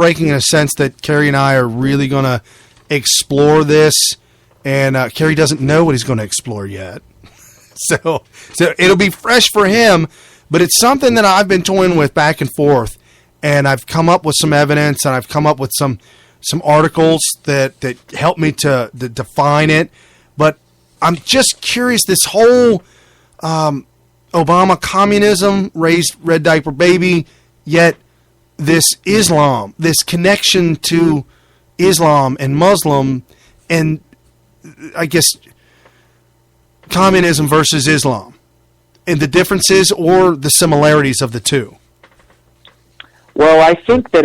heartbreaking in a sense that Carrie and I are really going to explore this, and Carrie doesn't know what he's going to explore yet. So it'll be fresh for him, but it's something that I've been toying with back and forth, and I've come up with some evidence, and I've come up with some articles that help me to define it. But I'm just curious, this whole Obama communism raised red diaper baby, yet this Islam, this connection to Islam and Muslim, and I guess communism versus Islam, and the differences or the similarities of the two. Well, I think that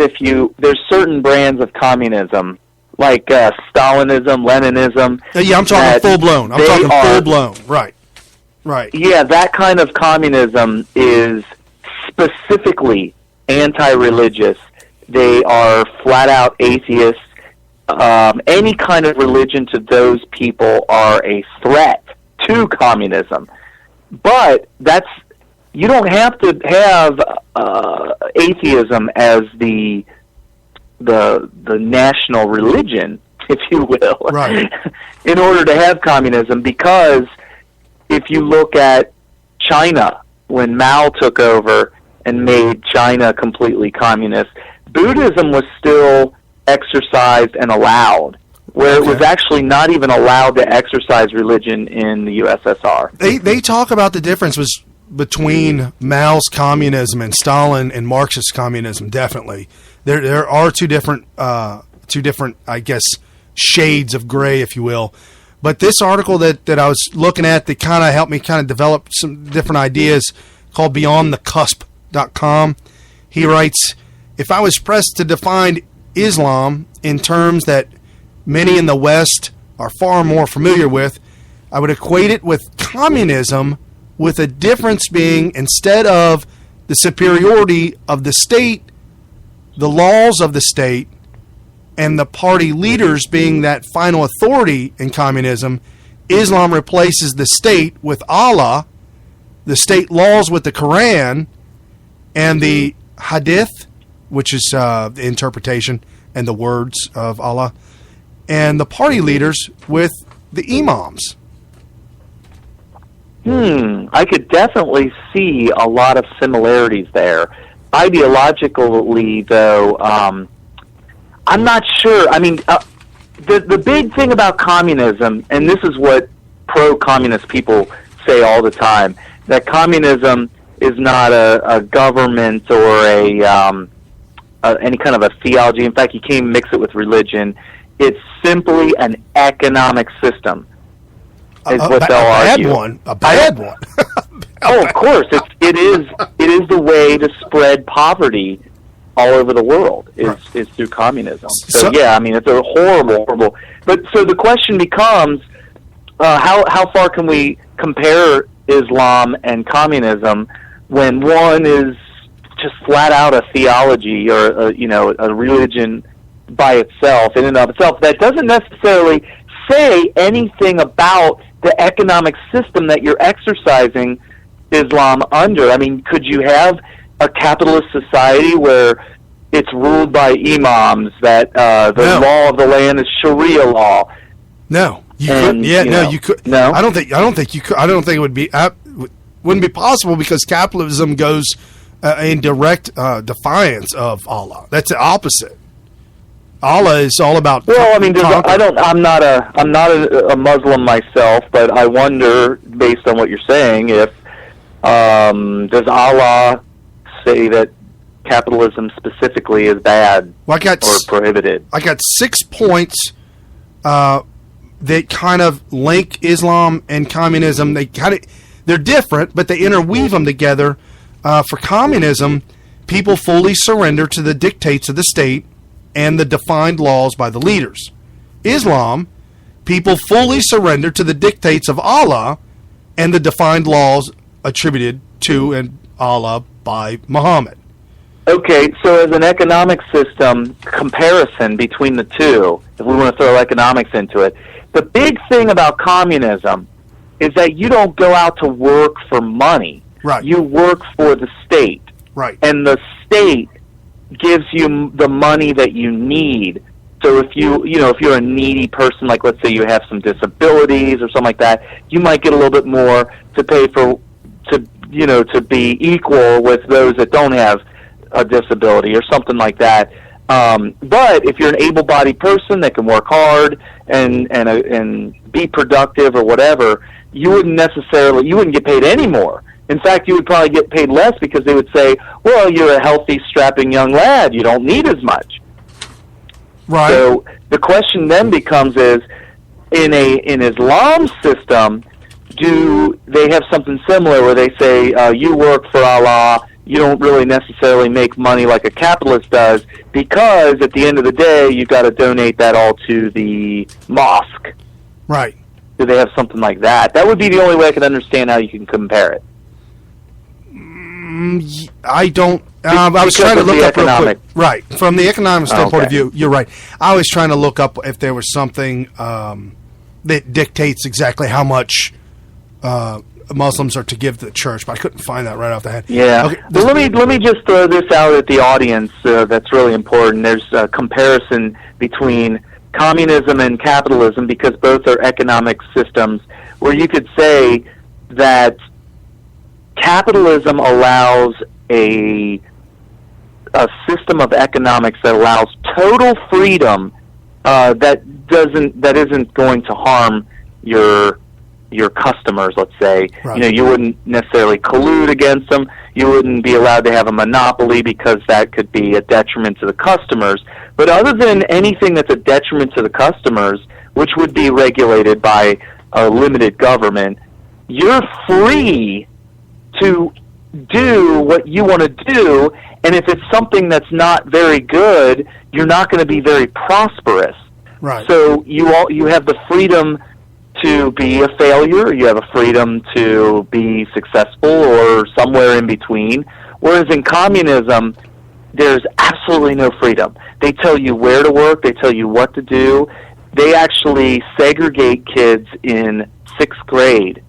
there's certain brands of communism, like Stalinism, Leninism. Yeah, I'm talking full-blown. I'm talking full-blown. Right. Yeah, that kind of communism is specifically anti-religious. They are flat-out atheists. Any kind of religion to those people are a threat to communism. But you don't have to have atheism as the national religion, if you will, right, in order to have communism, because if you look at China, when Mao took over and made China completely communist, Buddhism was still exercised and allowed, where it was actually not even allowed to exercise religion in the USSR. They talk about the difference between Mao's communism and Stalin and Marxist communism. Definitely, there are two different, I guess, shades of gray, if you will. But this article that I was looking at that kind of helped me kind of develop some different ideas, called BeyondTheCusp.com. He writes, if I was pressed to define Islam in terms that many in the West are far more familiar with, I would equate it with communism, with a difference being, instead of the superiority of the state, the laws of the state, and the party leaders being that final authority in communism, Islam replaces the state with Allah, the state laws with the Quran, and the Hadith, which is the interpretation and the words of Allah, and the party leaders with the imams. I could definitely see a lot of similarities there. Ideologically, though, I'm not sure. I mean, the big thing about communism, and this is what pro-communist people say all the time, that communism is not a government or any kind of a theology. In fact, you can't even mix it with religion. It's simply an economic system, is what they'll argue. A bad one. Oh, of course. It is the way to spread poverty all over the world is through communism. So yeah, I mean, it's a horrible. But so the question becomes, how far can we compare Islam and communism when one is just flat out a theology or a religion by itself, in and of itself, that doesn't necessarily say anything about the economic system that you're exercising Islam under. I mean, could you have a capitalist society where it's ruled by imams, that the law of the land is Sharia law? No, you couldn't. Yeah, you could. No, I don't think you could. I don't think it would be. Wouldn't be possible, because capitalism goes in direct defiance of Allah. That's the opposite. Allah is all about. Well, I mean, I'm not a Muslim myself, but I wonder, based on what you're saying, if does Allah say that capitalism specifically is bad or prohibited? I got 6 points that kind of link Islam and communism. They're different, but they interweave them together. For communism, people fully surrender to the dictates of the state and the defined laws by the leaders. Islam, people fully surrender to the dictates of Allah and the defined laws attributed to and Allah by Muhammad. Okay, so as an economic system comparison between the two, if we want to throw economics into it, the big thing about communism is that you don't go out to work for money. Right. You work for the state. Right. And the state gives you the money that you need. So if if you're a needy person, like let's say you have some disabilities or something like that, you might get a little bit more to pay to be equal with those that don't have a disability or something like that. But if you're an able-bodied person that can work hard and be productive or whatever, you wouldn't get paid any more. In fact, you would probably get paid less because they would say, well, you're a healthy, strapping young lad. You don't need as much. Right. So the question then becomes is, in Islam's system, do they have something similar where they say, you work for Allah, you don't really necessarily make money like a capitalist does, because at the end of the day, you've got to donate that all to the mosque. Right. Do they have something like that? That would be the only way I can understand how you can compare it. I don't. I was trying to look up real quick. Right, from the economic standpoint of view, you're right. I was trying to look up if there was something that dictates exactly how much Muslims are to give to the church, but I couldn't find that right off the head. Yeah. Okay, well, let me just throw this out at the audience. That's really important. There's a comparison between communism and capitalism because both are economic systems where you could say that capitalism allows a system of economics that allows total freedom that isn't going to harm your customers, let's say. Right. You wouldn't necessarily collude against them. You wouldn't be allowed to have a monopoly because that could be a detriment to the customers. But other than anything that's a detriment to the customers, which would be regulated by a limited government, you're free to do what you want to do, and if it's something that's not very good, you're not going to be very prosperous. Right. So you have the freedom to be a failure, you have a freedom to be successful or somewhere in between, whereas in communism, there's absolutely no freedom. They tell you where to work, they tell you what to do. They actually segregate kids in 6th grade.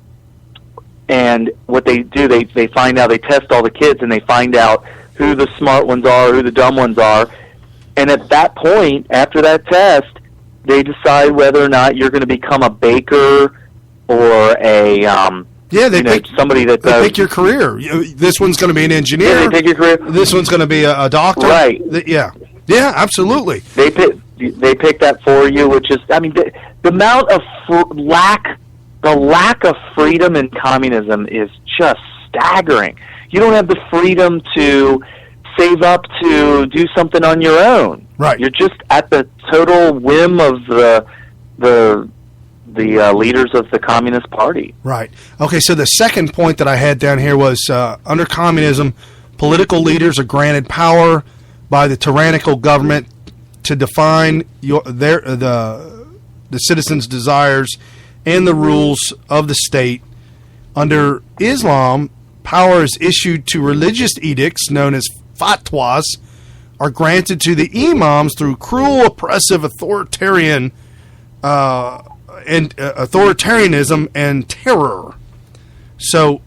And what they do, they find out, they test all the kids, and they find out who the smart ones are, who the dumb ones are. And at that point, after that test, they decide whether or not you're going to become a baker or a somebody that they pick your career. This one's going to be an engineer. Yeah, they pick your career. This one's going to be a doctor. Right. Yeah, absolutely. They pick that for you, which is, the amount of the lack of freedom in communism is just staggering. You don't have the freedom to save up to do something on your own. Right. You're just at the total whim of the leaders of the Communist Party. Right. Okay, so the second point that I had down here was under communism, political leaders are granted power by the tyrannical government to define the citizens' desires and the rules of the state. Under Islam, power is issued to religious edicts known as fatwas, are granted to the imams through cruel, oppressive, authoritarianism and terror. So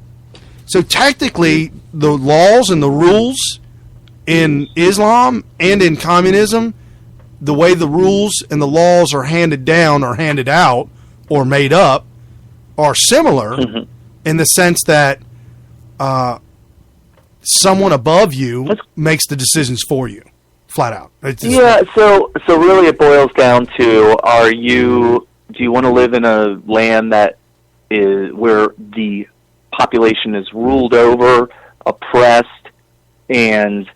technically, the laws and the rules in Islam and in communism, the way the rules and the laws are handed down or handed out or made up are similar in the sense that someone above you makes the decisions for you, flat out. So really it boils down to, do you want to live in a land that is where the population is ruled over, oppressed, and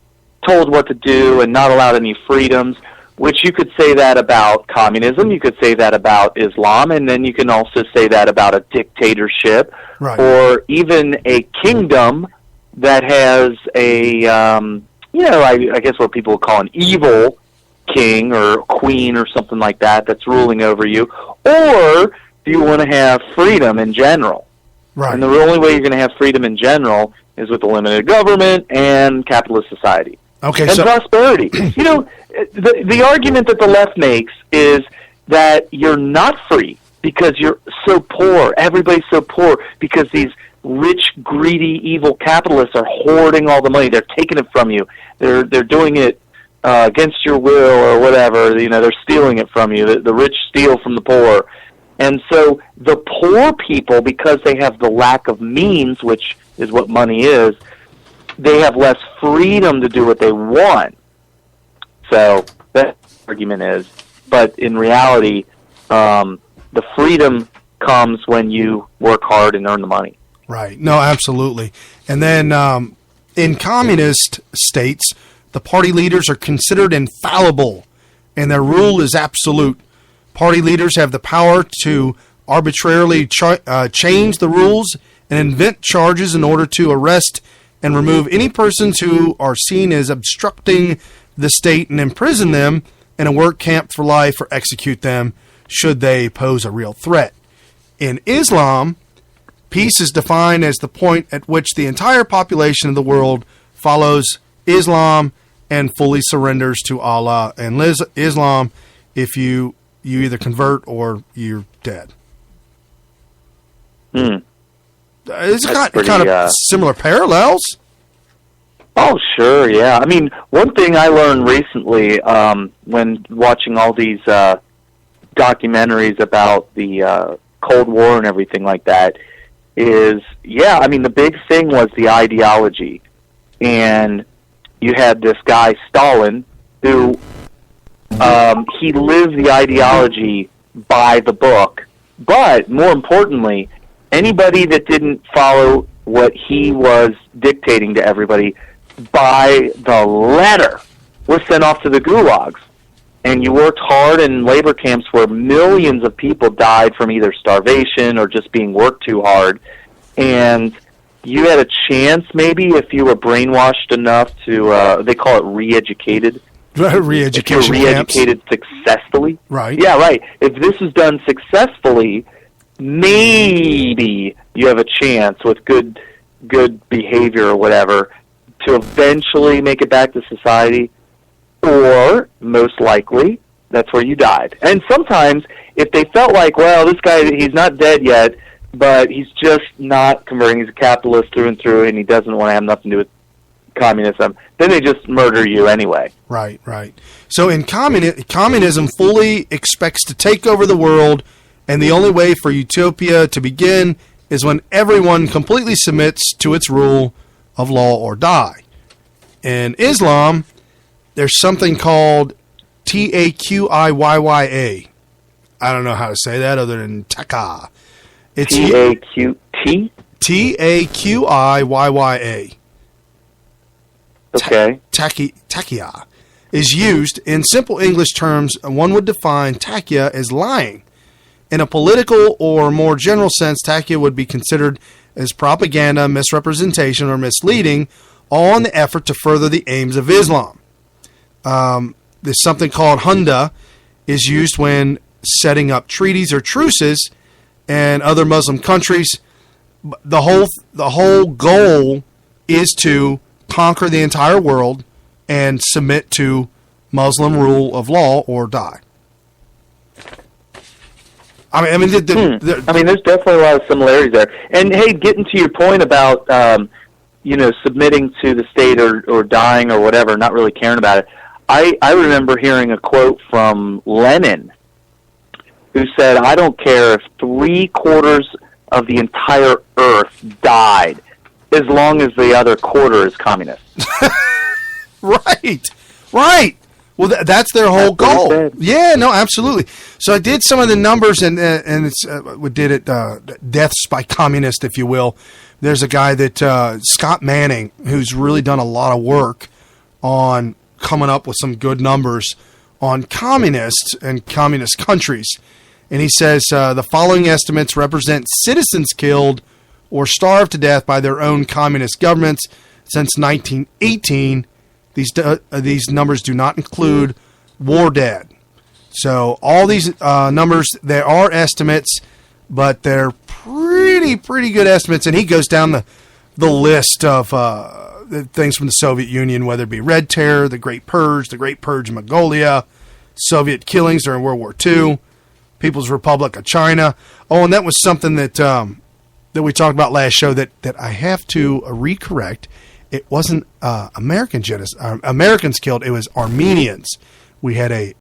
told what to do and not allowed any freedoms, which you could say that about communism, you could say that about Islam, and then you can also say that about a dictatorship, right, or even a kingdom that has a, I guess what people would call an evil king or queen or something like that that's ruling over you. Or do you want to have freedom in general? Right. And the only way you're going to have freedom in general is with a limited government and capitalist society. Okay, and prosperity. The argument that the left makes is that you're not free because you're so poor. Everybody's so poor because these rich, greedy, evil capitalists are hoarding all the money. They're taking it from you. They're doing it against your will or whatever. They're stealing it from you. The rich steal from the poor. And so the poor people, because they have the lack of means, which is what money is, they have less freedom to do what they want. So that argument is. But in reality, the freedom comes when you work hard and earn the money. Right. No, absolutely. And then in communist states, the party leaders are considered infallible, and their rule is absolute. Party leaders have the power to arbitrarily change the rules and invent charges in order to arrest and remove any persons who are seen as obstructing the state and imprison them in a work camp for life or execute them should they pose a real threat. In Islam, peace is defined as the point at which the entire population of the world follows Islam and fully surrenders to Allah and Islam. If you either convert or you're dead. It's kind of similar parallels. Oh, sure, yeah. I mean, one thing I learned recently when watching all these documentaries about the Cold War and everything like that is, the big thing was the ideology. And you had this guy, Stalin, who he lived the ideology by the book. But more importantly, anybody that didn't follow what he was dictating to everybody by the letter was sent off to the gulags. And you worked hard in labor camps where millions of people died from either starvation or just being worked too hard. And you had a chance, maybe, if you were brainwashed enough to, they call it re-educated. Re-education if you're re-educated successfully. Right. Yeah, right. If this is done successfully, maybe you have a chance with good behavior or whatever to eventually make it back to society, or most likely that's where you died. And sometimes if they felt like, well, this guy, he's not dead yet, but he's just not converting, he's a capitalist through and through, and he doesn't want to have nothing to do with communism, then they just murder you anyway. Right. So in communism fully expects to take over the world, and the only way for utopia to begin is when everyone completely submits to its rule of law or die. In Islam, there's something called Taqiyya. I don't know how to say that other than Taqiyya. It's T-A-Q-T? Taqiyya. Okay. Taqiyya is used in simple English terms. One would define taqiyya as lying. In a political or more general sense, taqiyya would be considered as propaganda, misrepresentation, or misleading, all in the effort to further the aims of Islam. There's something called hunda is used when setting up treaties or truces in other Muslim countries. The whole goal is to conquer the entire world and submit to Muslim rule of law or die. I mean, there's definitely a lot of similarities there. And hey, getting to your point about submitting to the state or dying or whatever, not really caring about it. I remember hearing a quote from Lenin, who said, "I don't care if 3/4 of the entire Earth died, as long as the other quarter is communist." Right. Well, that's their whole goal. Yeah, no, absolutely. So I did some of the numbers, and it's we did it deaths by communist, if you will. There's a guy that Scott Manning, who's really done a lot of work on coming up with some good numbers on communists and communist countries. And he says the following estimates represent citizens killed or starved to death by their own communist governments since 1918. These numbers do not include war dead. So all these numbers, there are estimates, but they're pretty good estimates. And he goes down the list of things from the Soviet Union, whether it be Red Terror, the Great Purge in Mongolia, Soviet killings during World War II, People's Republic of China. Oh, and that was something that we talked about last show that I have to recorrect. it wasn't Americans killed. It was Armenians. We had a